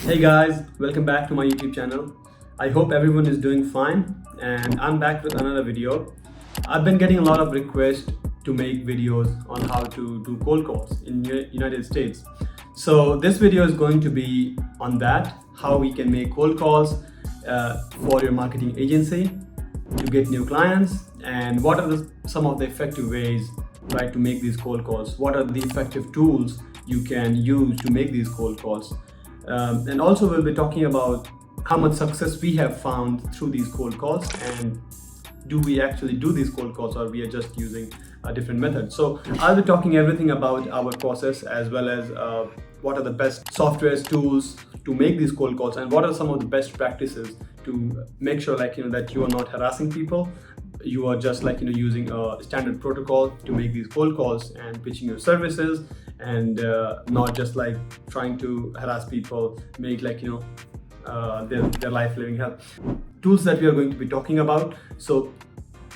Hey guys, welcome back to my YouTube channel. I hope everyone is doing fine and I'm back with another video. I've been getting a lot of requests to make videos on how to do cold calls in United States. So this video is going to be on that, how we can make cold calls for your marketing agency to get new clients, and what are some of the effective ways, right, to make these cold calls. What are the effective tools you can use to make these cold calls. And also we'll be talking about how much success we have found through these cold calls, and do we actually do these cold calls or we are just using a different method. So I'll be talking everything about our process, as well as what are the best softwares, tools to make these cold calls, and what are some of the best practices to make sure that you are not harassing people. You are just using a standard protocol to make these cold calls and pitching your services, and not just trying to harass people, make their life living hell. Tools that we are going to be talking about. So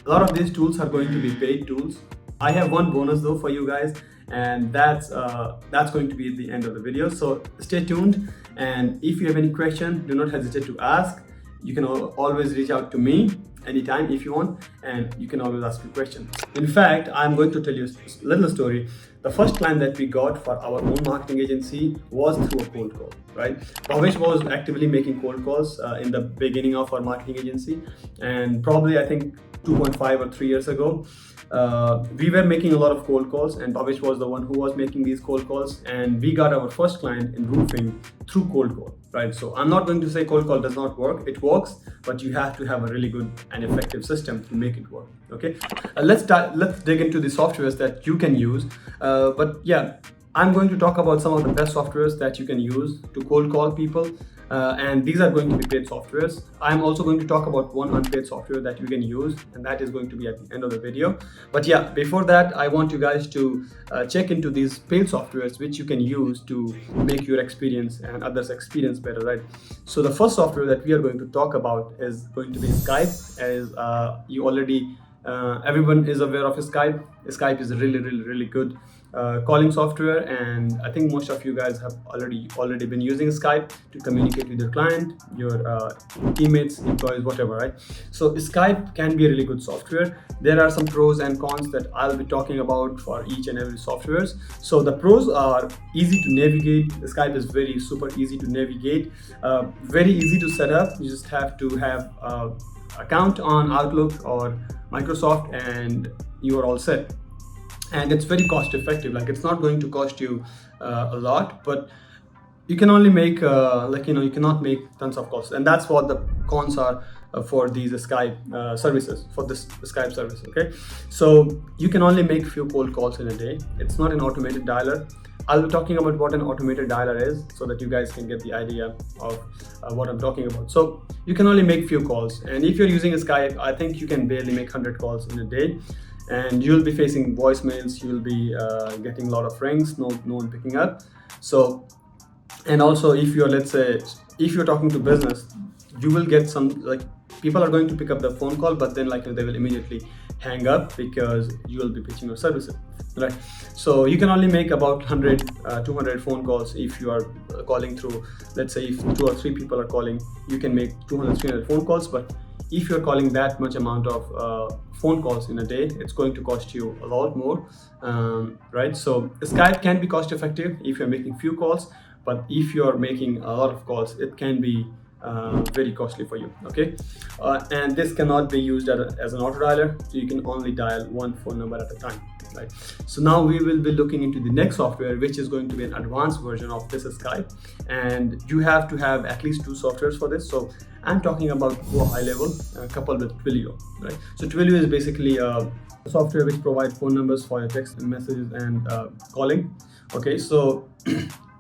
a lot of these tools are going to be paid tools. I have one bonus though for you guys, and that's going to be at the end of the video. So stay tuned, and if you have any question, do not hesitate to ask. You can always reach out to me anytime if you want, and you can always ask a question. In fact, I'm going to tell you a little story. The first client that we got for our own marketing agency was through a cold call, right? Bhavesh was actively making cold calls in the beginning of our marketing agency, and probably I think 2.5 or 3 years ago, we were making a lot of cold calls, and Bhavesh was the one who was making these cold calls, and we got our first client in roofing through cold call, right? So I'm not going to say cold call does not work. It works, but you have to have a really good and effective system to make it work. Okay, let's dig into the softwares that you can use. But yeah, I'm going to talk about some of the best softwares that you can use to cold call people. And these are going to be paid softwares. I'm also going to talk about one unpaid software that you can use, and that is going to be at the end of the video. But yeah, before that, I want you guys to check into these paid softwares which you can use to make your experience and others' experience better, right? So the first software that we are going to talk about is going to be Skype. As you already everyone is aware of Skype. Skype is a really good calling software, and I think most of you guys have already been using Skype to communicate with your client, your teammates, employees, whatever, right? So Skype can be a really good software. There are some pros and cons that I'll be talking about for each and every softwares. So the pros are easy to navigate. Skype is very super easy to navigate, very easy to set up. You just have to have account on Outlook or Microsoft, and you are all set. And it's very cost effective. It's not going to cost you a lot, but you can only make you cannot make tons of calls, and that's what the cons are for these Skype services, for this Skype service. Okay, so you can only make few cold calls in a day. It's not an automated dialer. I'll be talking about what an automated dialer is, so that you guys can get the idea of what I'm talking about. So you can only make few calls, and if you're using a Skype, I think you can barely make 100 calls in a day, and you'll be facing voicemails. You'll be getting a lot of rings, no one picking up. So, and also if you're, let's say, if you're talking to business, you will get some, people are going to pick up the phone call, but then they will immediately hang up because you will be pitching your services, right? So you can only make about 100 200 phone calls if you are calling through, let's say if 2 or 3 people are calling, you can make 200 300 phone calls. But if you're calling that much amount of phone calls in a day, it's going to cost you a lot more, right? So Skype can be cost effective if you're making few calls, but if you're making a lot of calls, it can be very costly for you. Okay, and this cannot be used as an auto dialer, so you can only dial one phone number at a time, right? So now we will be looking into the next software, which is going to be an advanced version of this Skype, and you have to have at least 2 softwares for this. So I'm talking about Go High Level coupled with Twilio, right? So Twilio is basically a software which provides phone numbers for your text messages and calling. Okay, so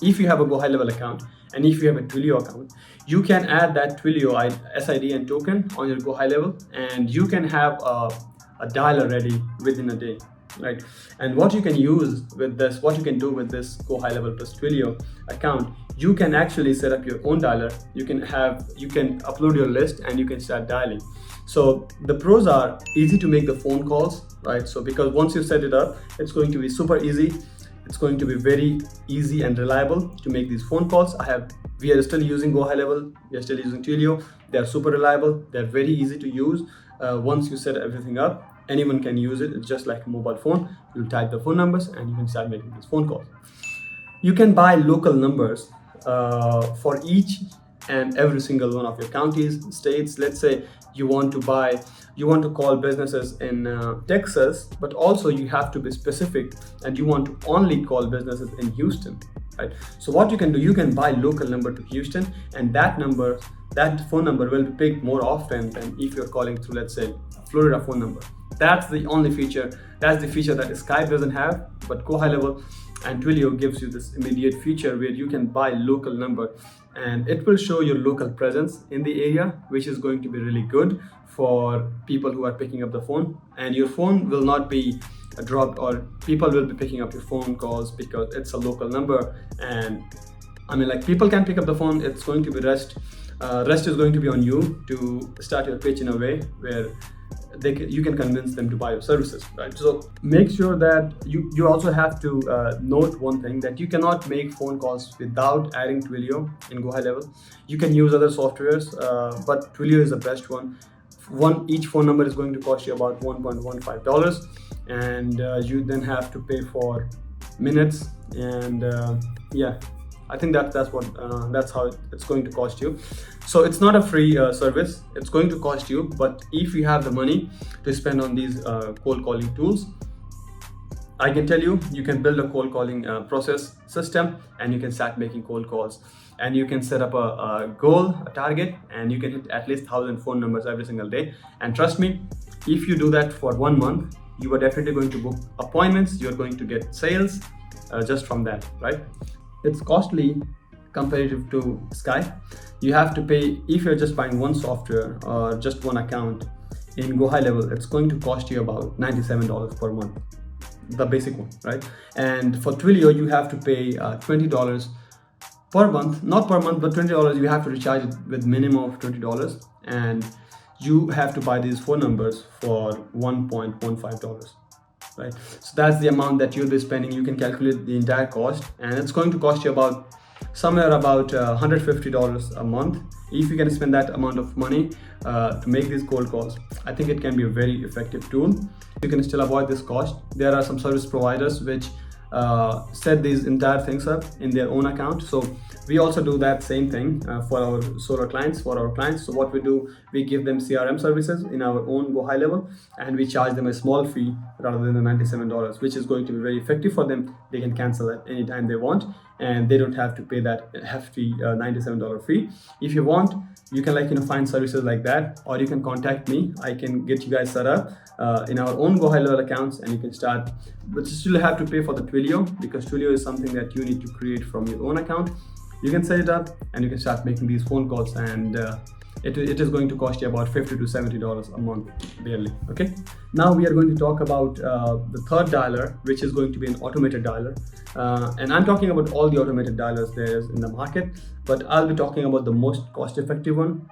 if you have a Go High Level account, and if you have a Twilio account, you can add that Twilio SID and token on your Go High Level, and you can have a dialer ready within a day, right? And what you can use with this, what you can do with this Go High Level plus Twilio account, you can actually set up your own dialer. You can upload your list and you can start dialing. So the pros are easy to make the phone calls, right? So because once you set it up, it's going to be super easy. It's going to be very easy and reliable to make these phone calls. We are still using Go High Level, we are still using Twilio. They are super reliable, they're very easy to use. Once you set everything up, anyone can use it. It's just like a mobile phone. You type the phone numbers and you can start making these phone calls. You can buy local numbers for each and every single one of your counties, states. Let's say you want to call businesses in Texas, but also you have to be specific and you want to only call businesses in Houston, right? So what you can do, you can buy local number to Houston, and that phone number will be picked more often than if you're calling through, let's say, Florida phone number. That's the only feature. That's the feature that Skype doesn't have, but Go High Level and Twilio gives you this immediate feature where you can buy local number, and it will show your local presence in the area, which is going to be really good for people who are picking up the phone. And your phone will not be dropped, or people will be picking up your phone calls because it's a local number. And I mean, like, people can pick up the phone. It's going to be rest is going to be on you to start your pitch in a way where you can convince them to buy your services, right? So make sure that you also have to note one thing, that you cannot make phone calls without adding Twilio in Go High Level. You can use other softwares, but Twilio is the best one. Each phone number is going to cost you about $1.15, and you then have to pay for minutes, and yeah, I think that's how it's going to cost you. So it's not a free service. It's going to cost you, but if you have the money to spend on these cold calling tools, I can tell you, you can build a cold calling process system, and you can start making cold calls, and you can set up a goal, a target, and you can hit at least 1,000 phone numbers every single day. And trust me, if you do that for 1 month, you are definitely going to book appointments. You're going to get sales just from that, right? It's costly comparative to Skype. You have to pay, if you're just buying one software or just one account in Go High Level, it's going to cost you about $97 per month, the basic one, right? And for Twilio, you have to pay $20 per month, not per month, but $20. You have to recharge it with minimum of $20, and you have to buy these phone numbers for $1.15. Right, so that's the amount that you'll be spending. You can calculate the entire cost, and it's going to cost you somewhere about $150 a month. If you can spend that amount of money to make these cold calls, I think it can be a very effective tool. You can still avoid this cost. There are some service providers which set these entire things up in their own account. So we also do that same thing for our solar clients, So what we do, we give them CRM services in our own Go High Level, and we charge them a small fee rather than the $97, which is going to be very effective for them. They can cancel at any time they want, and they don't have to pay that hefty $97 fee. If you want, you can find services like that, or you can contact me. I can get you guys set up in our own Go High Level accounts, and you can start, but you still have to pay for the Twilio, because Twilio is something that you need to create from your own account. You can set it up and you can start making these phone calls, and it is going to cost you about $50 to $70 a month, barely. Okay, now we are going to talk about the third dialer, which is going to be an automated dialer, and I'm talking about all the automated dialers there is in the market, but I'll be talking about the most cost-effective one,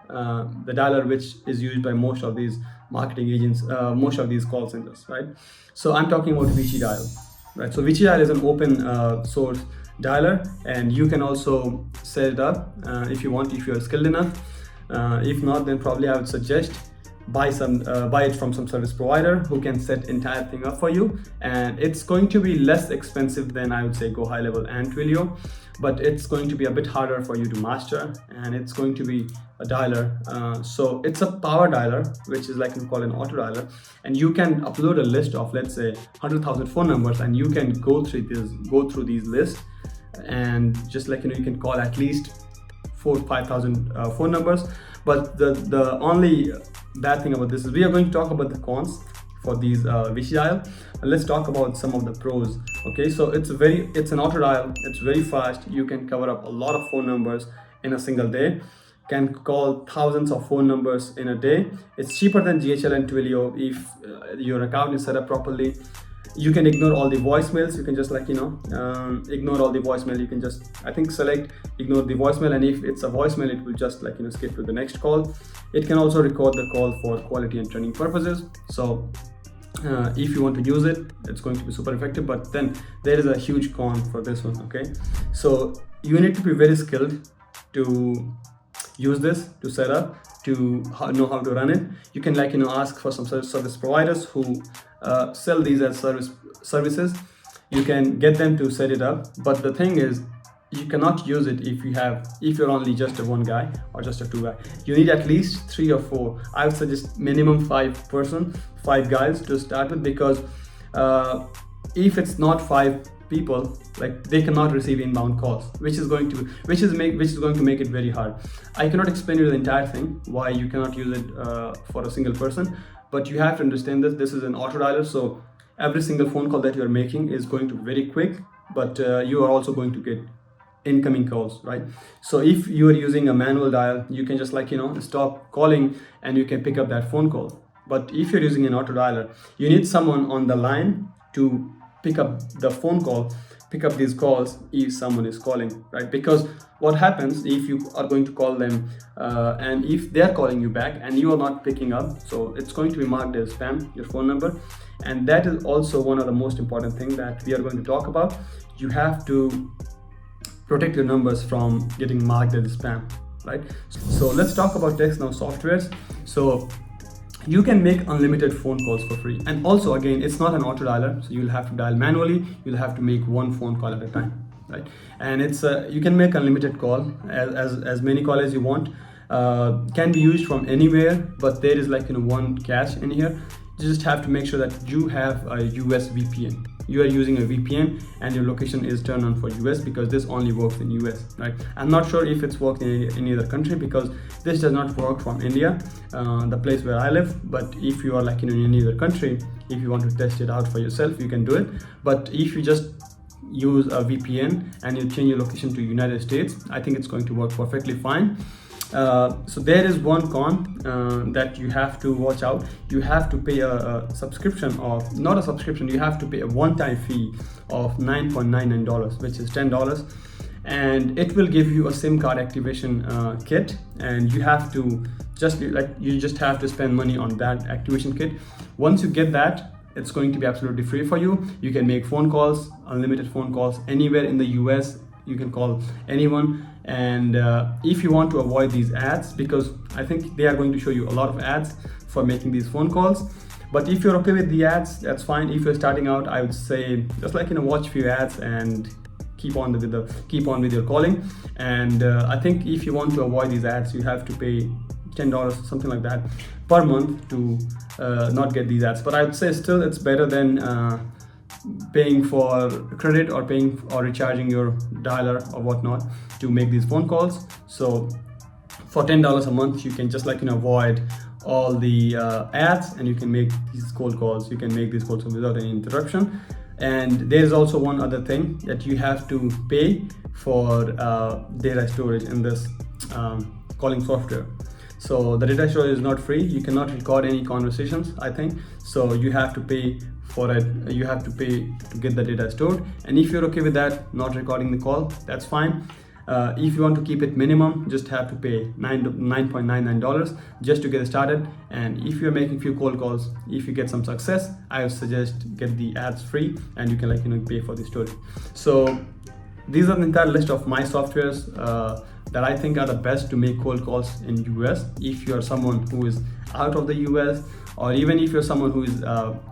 the dialer which is used by most of these marketing agents, most of these call centers, right? So I'm talking about Vici Dial, right? So Vici Dial is an open source dialer, and you can also set it up if you want, if you're skilled enough. If not, then probably I would suggest buy it from some service provider who can set entire thing up for you, and it's going to be less expensive than, I would say, Go High Level and Twilio, but it's going to be a bit harder for you to master, and it's going to be a dialer. So it's a power dialer, which is like you call an auto dialer, and you can upload a list of, let's say, 100,000 phone numbers, and you can go through these lists, and just you can call at least 4,000 to 5,000 phone numbers. But the only bad thing about this is we are going to talk about the cons for these Vici Dial. Let's talk about some of the pros. Okay, so it's an auto dial. It's very fast. You can cover up a lot of phone numbers in a single day. Can call thousands of phone numbers in a day. It's cheaper than GHL and Twilio if your account is set up properly. You can ignore all the voicemails. You can just ignore all the voicemail. You can just, I think, select ignore the voicemail, and if it's a voicemail, it will just skip to the next call. It can also record the call for quality and training purposes. So if you want to use it, it's going to be super effective. But then there is a huge con for this one. Okay, so you need to be very skilled to use this, to set up, to know how to run it. You can ask for some service providers who sell these as services. You can get them to set it up, but the thing is, you cannot use it if you're only just a one guy or just a two guy. You need at least 3 or 4. I would suggest minimum 5 guys to start with, because if it's not 5 people, like, they cannot receive inbound calls, which is going to make it very hard. I cannot explain you the entire thing why you cannot use it for a single person, but you have to understand that this is an auto dialer, so every single phone call that you're making is going to be very quick, but you are also going to get incoming calls, right? So if you are using a manual dial, you can just stop calling and you can pick up that phone call. But if you're using an auto dialer, you need someone on the line to pick up the phone call, pick up these calls if someone is calling, right? Because what happens if you are going to call them and if they're calling you back and you are not picking up, so it's going to be marked as spam, your phone number. And that is also one of the most important things that we are going to talk about. You have to protect your numbers from getting marked as spam, right? So let's talk about text now softwares. So you can make unlimited phone calls for free, and also, again, it's not an auto dialer, so you'll have to dial manually. You'll have to make one phone call at a time, right? And it's you can make unlimited call as many calls as you want. Can be used from anywhere, but there is one catch in here. You just have to make sure that you have a US VPN. You are using a VPN and your location is turned on for US, because this only works in US, right? I'm not sure if it's worked in any other country, because this does not work from India, the place where I live. But if you are in any other country, if you want to test it out for yourself, you can do it. But if you just use a VPN and you change your location to United States, I think it's going to work perfectly fine. So there is one con that you have to watch out. You have to pay a subscription of, not a subscription, you have to pay a one-time fee of $9.99, which is $10, and it will give you a SIM card activation kit, and you have to just have to spend money on that activation kit. Once you get that, it's going to be absolutely free for you. You can make phone calls, unlimited phone calls anywhere in the US. You can call anyone. And if you want to avoid these ads, because I think they are going to show you a lot of ads for making these phone calls, but if you're okay with the ads, that's fine. If you're starting out, I would say just watch a few ads and keep on with your calling. And I think if you want to avoid these ads, you have to pay $10, something like that, per month to not get these ads. But I would say still it's better than paying for credit or paying or recharging your dialer or whatnot to make these phone calls. So for $10 a month, you can just avoid all the ads, and you can make these cold calls. You can make these calls without any interruption. And there is also one other thing, that you have to pay for data storage in this calling software. So the data storage is not free. You cannot record any conversations, I think. So you have to pay for it. You have to pay to get the data stored. And if you're okay with that, not recording the call, that's fine. If you want to keep it minimum, just have to pay $9.99 just to get started. And if you're making few cold calls, if you get some success, I would suggest get the ads free, and you can pay for the storage. So these are the entire list of my softwares that I think are the best to make cold calls in US. If you're someone who is out of the US, or even if you're someone who is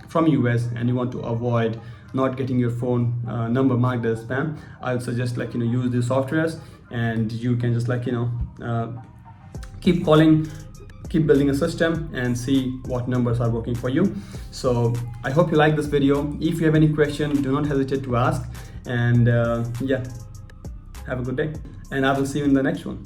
from US and you want to avoid not getting your phone number marked as spam, I would suggest use these softwares, and you can just keep calling, keep building a system, and see what numbers are working for you. So I hope you like this video. If you have any question, do not hesitate to ask. And yeah, have a good day, and I will see you in the next one.